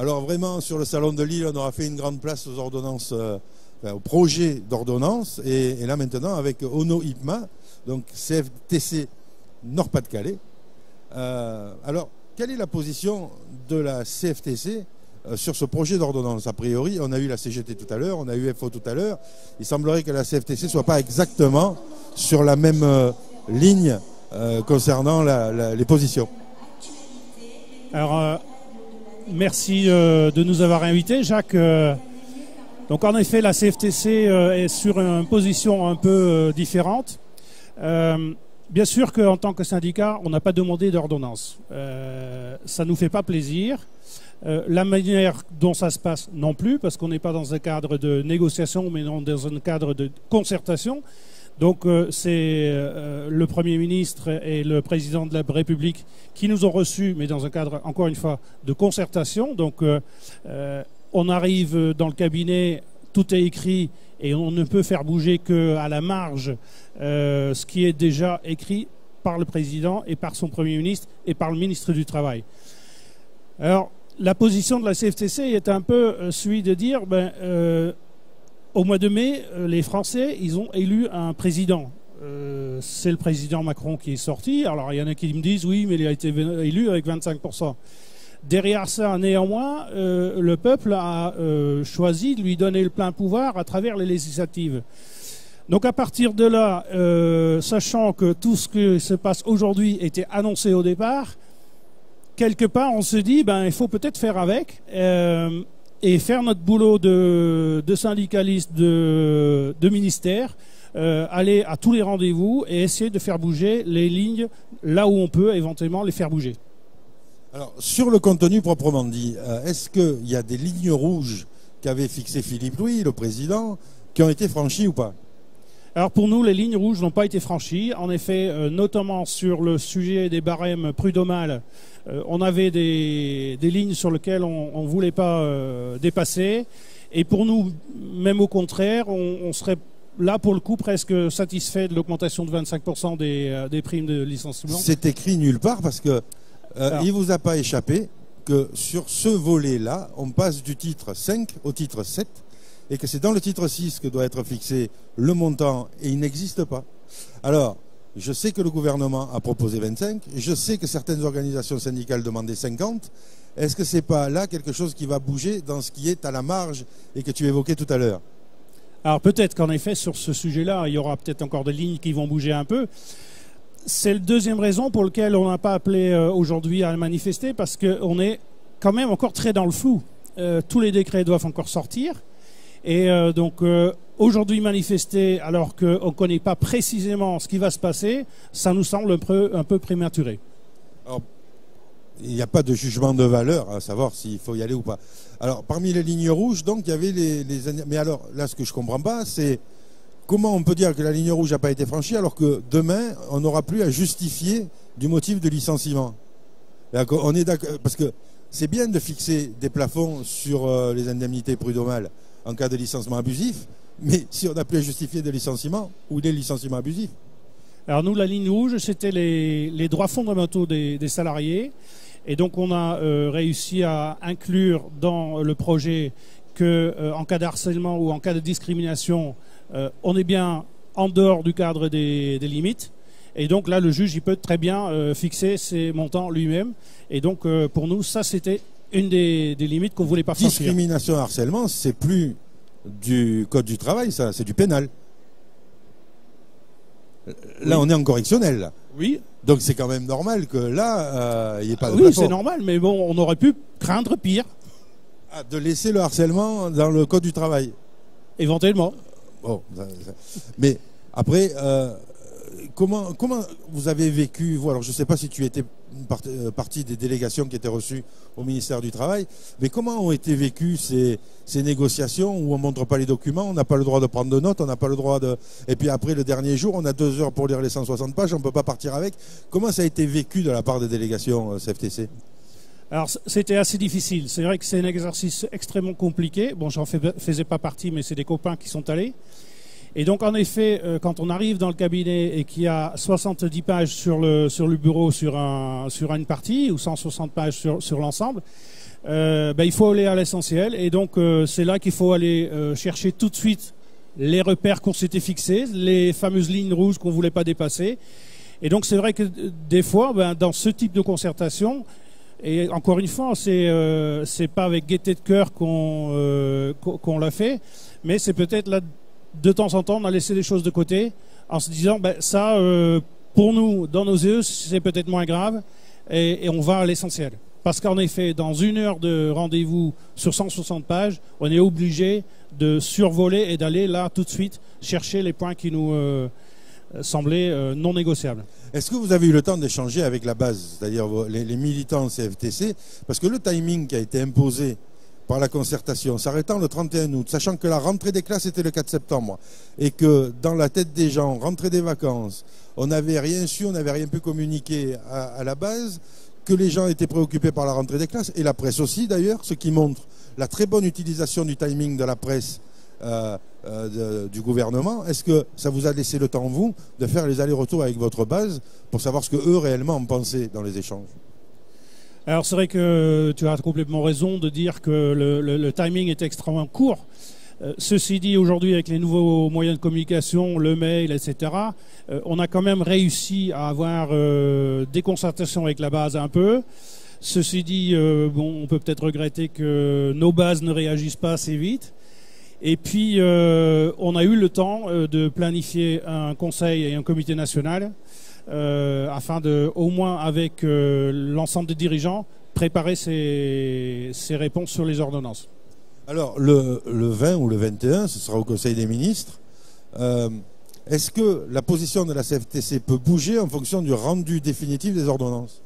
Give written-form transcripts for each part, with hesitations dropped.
Alors vraiment, sur le salon de Lille, on aura fait une grande place aux ordonnances, au projet d'ordonnance. Et là maintenant, avec Ono Ipma, donc CFTC Nord-Pas-de-Calais. Alors, quelle est la position de la CFTC sur ce projet d'ordonnance? A priori, on a eu la CGT tout à l'heure, on a eu FO tout à l'heure. Il semblerait que la CFTC ne soit pas exactement sur la même ligne concernant les positions. Alors, merci de nous avoir invités, Jacques. Donc en effet, la CFTC est sur une position un peu différente. Bien sûr qu'en tant que syndicat, on n'a pas demandé d'ordonnance. Ça ne nous fait pas plaisir. La manière dont ça se passe non plus, parce qu'on n'est pas dans un cadre de négociation, mais non dans un cadre de concertation. Donc c'est le Premier ministre et le Président de la République qui nous ont reçus, mais dans un cadre, encore une fois, de concertation. Donc on arrive dans le cabinet, tout est écrit et on ne peut faire bouger qu'à la marge ce qui est déjà écrit par le Président et par son Premier ministre et par le ministre du Travail. Alors, la position de la CFTC est un peu celui de dire... au mois de mai, les Français, ils ont élu un président. C'est le président Macron qui est sorti. Alors, il y en a qui me disent, oui, mais il a été élu avec 25%. Derrière ça, néanmoins, le peuple a choisi de lui donner le plein pouvoir à travers les législatives. Donc, à partir de là, sachant que tout ce qui se passe aujourd'hui était annoncé au départ, quelque part, on se dit, il faut peut-être faire avec... et faire notre boulot de syndicaliste, de ministère, aller à tous les rendez-vous et essayer de faire bouger les lignes là où on peut éventuellement les faire bouger. Alors, sur le contenu proprement dit, est-ce qu'il y a des lignes rouges qu'avait fixées Philippe Louis, le président, qui ont été franchies ou pas? Alors pour nous, les lignes rouges n'ont pas été franchies. En effet, notamment sur le sujet des barèmes prud'homales, on avait des lignes sur lesquelles on ne voulait pas dépasser. Et pour nous, même au contraire, on serait là pour le coup presque satisfait de l'augmentation de 25% des primes de licenciement. C'est écrit nulle part parce que il ne vous a pas échappé que sur ce volet-là, on passe du titre 5 au titre 7. Et que c'est dans le titre 6 que doit être fixé le montant, et il n'existe pas. Alors, je sais que le gouvernement a proposé 25, je sais que certaines organisations syndicales demandaient 50. Est-ce que c'est pas là quelque chose qui va bouger dans ce qui est à la marge et que tu évoquais tout à l'heure? Alors peut-être qu'en effet, sur ce sujet-là, il y aura peut-être encore des lignes qui vont bouger un peu. C'est la deuxième raison pour laquelle on n'a pas appelé aujourd'hui à manifester, parce qu'on est quand même encore très dans le flou. Tous les décrets doivent encore sortir. Et donc aujourd'hui manifester alors qu'on ne connaît pas précisément ce qui va se passer, ça nous semble un peu prématuré. Alors, il n'y a pas de jugement de valeur à savoir s'il faut y aller ou pas. Alors parmi les lignes rouges, donc il y avait mais alors là ce que je ne comprends pas, c'est comment on peut dire que la ligne rouge n'a pas été franchie alors que demain on n'aura plus à justifier du motif de licenciement. On est d'accord, parce que c'est bien de fixer des plafonds sur les indemnités prud'homales en cas de licenciement abusif, mais si on n'a plus à justifier de licenciement ou des licenciements abusifs. Alors nous, la ligne rouge, c'était les droits fondamentaux des salariés. Et donc on a réussi à inclure dans le projet qu'en cas d'harcèlement ou en cas de discrimination, on est bien en dehors du cadre des limites. Et donc là, le juge, il peut très bien fixer ses montants lui-même. Et donc pour nous, ça c'était une des limites qu'on ne voulait pas franchir. Discrimination et harcèlement, c'est plus du code du travail, ça, c'est du pénal. Là, on est en correctionnel. Là. Oui. Donc c'est quand même normal que là, il n'y ait pas de Oui, plafond. c'est normal, mais bon, on aurait pu craindre pire. Ah, de laisser le harcèlement dans le code du travail. Éventuellement. Bon, mais après, comment vous avez vécu, vous, alors je ne sais pas si tu étais partie des délégations qui étaient reçues au ministère du Travail, mais comment ont été vécues ces négociations où on ne montre pas les documents, on n'a pas le droit de prendre de notes, on n'a pas le droit de... Et puis après, le dernier jour, on a 2 heures pour lire les 160 pages, on ne peut pas partir avec. Comment ça a été vécu de la part des délégations CFTC ? Alors, c'était assez difficile. C'est vrai que c'est un exercice extrêmement compliqué. Bon, j'en faisais pas partie, mais c'est des copains qui sont allés. Et donc, en effet, quand on arrive dans le cabinet et qu'il y a 70 pages sur le bureau sur une partie, ou 160 pages sur l'ensemble, il faut aller à l'essentiel. Et donc, c'est là qu'il faut aller chercher tout de suite les repères qu'on s'était fixés, les fameuses lignes rouges qu'on ne voulait pas dépasser. Et donc, c'est vrai que des fois, dans ce type de concertation, et encore une fois, c'est pas avec gaieté de cœur qu'on l'a fait, mais c'est peut-être là, de temps en temps, on a laissé des choses de côté en se disant, ça, pour nous, dans nos yeux, c'est peut-être moins grave, et on va à l'essentiel. Parce qu'en effet, dans 1 heure de rendez-vous sur 160 pages, on est obligé de survoler et d'aller là tout de suite chercher les points qui nous semblaient non négociables. Est-ce que vous avez eu le temps d'échanger avec la base, c'est-à-dire les militants CFTC? Parce que le timing qui a été imposé par la concertation, s'arrêtant le 31 août, sachant que la rentrée des classes était le 4 septembre, et que dans la tête des gens, rentrée des vacances, on n'avait rien su, on n'avait rien pu communiquer à la base, que les gens étaient préoccupés par la rentrée des classes, et la presse aussi d'ailleurs, ce qui montre la très bonne utilisation du timing de la presse du gouvernement. Est-ce que ça vous a laissé le temps, vous, de faire les allers-retours avec votre base pour savoir ce que eux réellement en pensaient dans les échanges? Alors c'est vrai que tu as complètement raison de dire que le timing est extrêmement court. Ceci dit, aujourd'hui, avec les nouveaux moyens de communication, le mail, etc., on a quand même réussi à avoir des concertations avec la base un peu. Ceci dit, on peut peut-être regretter que nos bases ne réagissent pas assez vite. Et puis, on a eu le temps de planifier un conseil et un comité national afin de, au moins avec l'ensemble des dirigeants, préparer ces réponses sur les ordonnances. Alors, le 20 ou le 21, ce sera au Conseil des ministres. Est-ce que la position de la CFTC peut bouger en fonction du rendu définitif des ordonnances?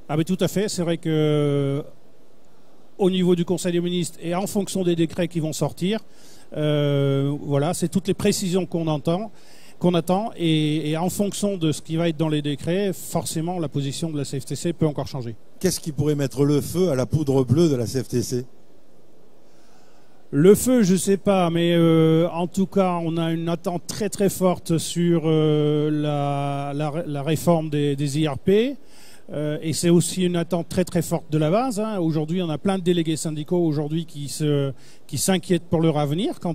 Ah mais tout à fait, c'est vrai que au niveau du Conseil des ministres et en fonction des décrets qui vont sortir, voilà, c'est toutes les précisions qu'on attend, et en fonction de ce qui va être dans les décrets, forcément la position de la CFTC peut encore changer. Qu'est-ce qui pourrait mettre le feu à la poudre bleue de la CFTC? Le feu, je ne sais pas, mais en tout cas, on a une attente très très forte sur la réforme des IRP. Et c'est aussi une attente très très forte de la base. Hein. Aujourd'hui, on a plein de délégués syndicaux aujourd'hui qui s'inquiètent pour leur avenir quant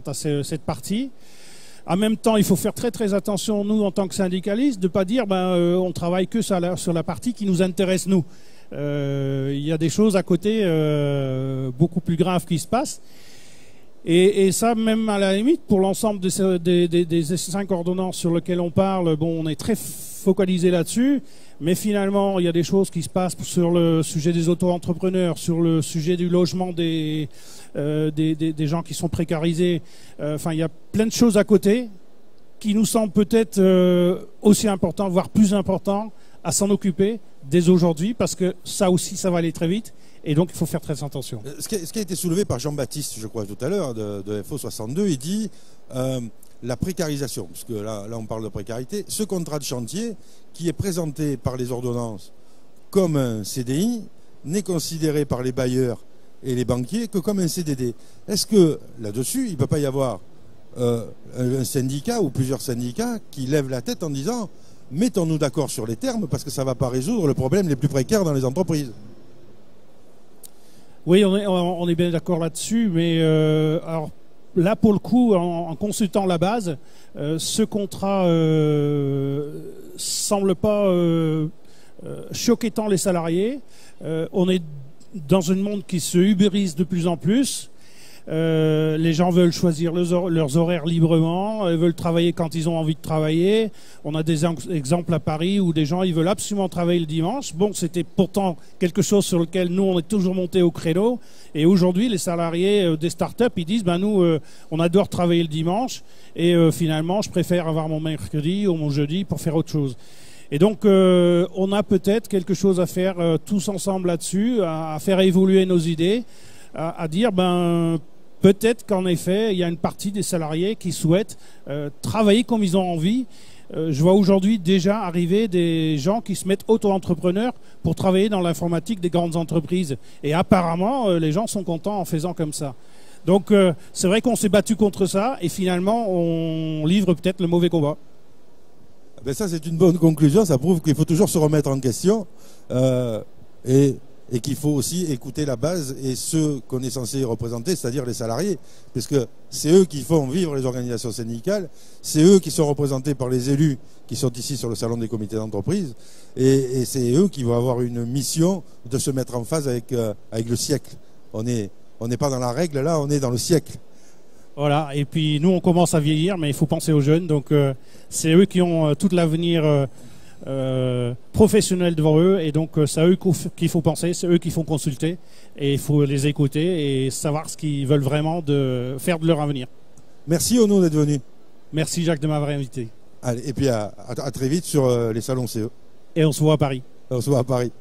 à cette partie. En même temps, il faut faire très très attention, nous, en tant que syndicalistes, de ne pas dire on travaille que sur la partie qui nous intéresse, nous. Il y a des choses à côté beaucoup plus graves qui se passent. Et ça, même à la limite, pour l'ensemble des 5 ordonnances sur lesquelles on parle, on est très focalisé là-dessus. Mais finalement, il y a des choses qui se passent sur le sujet des auto-entrepreneurs, sur le sujet du logement des gens qui sont précarisés. Enfin, il y a plein de choses à côté qui nous semblent peut-être aussi importants, voire plus importants, à s'en occuper dès aujourd'hui, parce que ça aussi, ça va aller très vite. Et donc, il faut faire très attention. Ce qui a été soulevé par Jean-Baptiste, je crois, tout à l'heure, de FO62, il dit la précarisation, parce que là, on parle de précarité. Ce contrat de chantier, qui est présenté par les ordonnances comme un CDI, n'est considéré par les bailleurs et les banquiers que comme un CDD. Est-ce que, là-dessus, il ne peut pas y avoir un syndicat ou plusieurs syndicats qui lèvent la tête en disant « mettons-nous d'accord sur les termes, parce que ça ne va pas résoudre le problème les plus précaires dans les entreprises ». Oui, on est bien d'accord là-dessus, mais alors là, pour le coup, en consultant la base, ce contrat semble pas choquer tant les salariés. On est dans un monde qui se ubérise de plus en plus. Les gens veulent choisir leurs horaires librement, ils veulent travailler quand ils ont envie de travailler. On a des exemples à Paris où des gens ils veulent absolument travailler le dimanche. Bon, c'était pourtant quelque chose sur lequel nous on est toujours monté au créneau. Et aujourd'hui, les salariés des startups ils disent nous on adore travailler le dimanche et finalement je préfère avoir mon mercredi ou mon jeudi pour faire autre chose. Et donc on a peut-être quelque chose à faire tous ensemble là-dessus, à faire évoluer nos idées, à dire peut-être qu'en effet, il y a une partie des salariés qui souhaitent travailler comme ils ont envie. Je vois aujourd'hui déjà arriver des gens qui se mettent auto-entrepreneurs pour travailler dans l'informatique des grandes entreprises. Et apparemment, les gens sont contents en faisant comme ça. Donc c'est vrai qu'on s'est battu contre ça et finalement on livre peut-être le mauvais combat. Ben ça c'est une bonne conclusion, ça prouve qu'il faut toujours se remettre en question et qu'il faut aussi écouter la base et ceux qu'on est censé représenter, c'est-à-dire les salariés, parce que c'est eux qui font vivre les organisations syndicales, c'est eux qui sont représentés par les élus qui sont ici sur le salon des comités d'entreprise, et c'est eux qui vont avoir une mission de se mettre en phase avec le siècle. On n'est pas dans la règle là, on est dans le siècle. Voilà, et puis nous on commence à vieillir, mais il faut penser aux jeunes, donc c'est eux qui ont tout l'avenir professionnel devant eux, et donc c'est à eux qu'il faut penser, c'est eux qu'il faut consulter, et il faut les écouter et savoir ce qu'ils veulent vraiment faire de leur avenir. Merci Ono d'être venu. Merci Jacques de m'avoir invité. Allez, et puis à très vite sur les salons CE. Et on se voit à Paris. On se voit à Paris.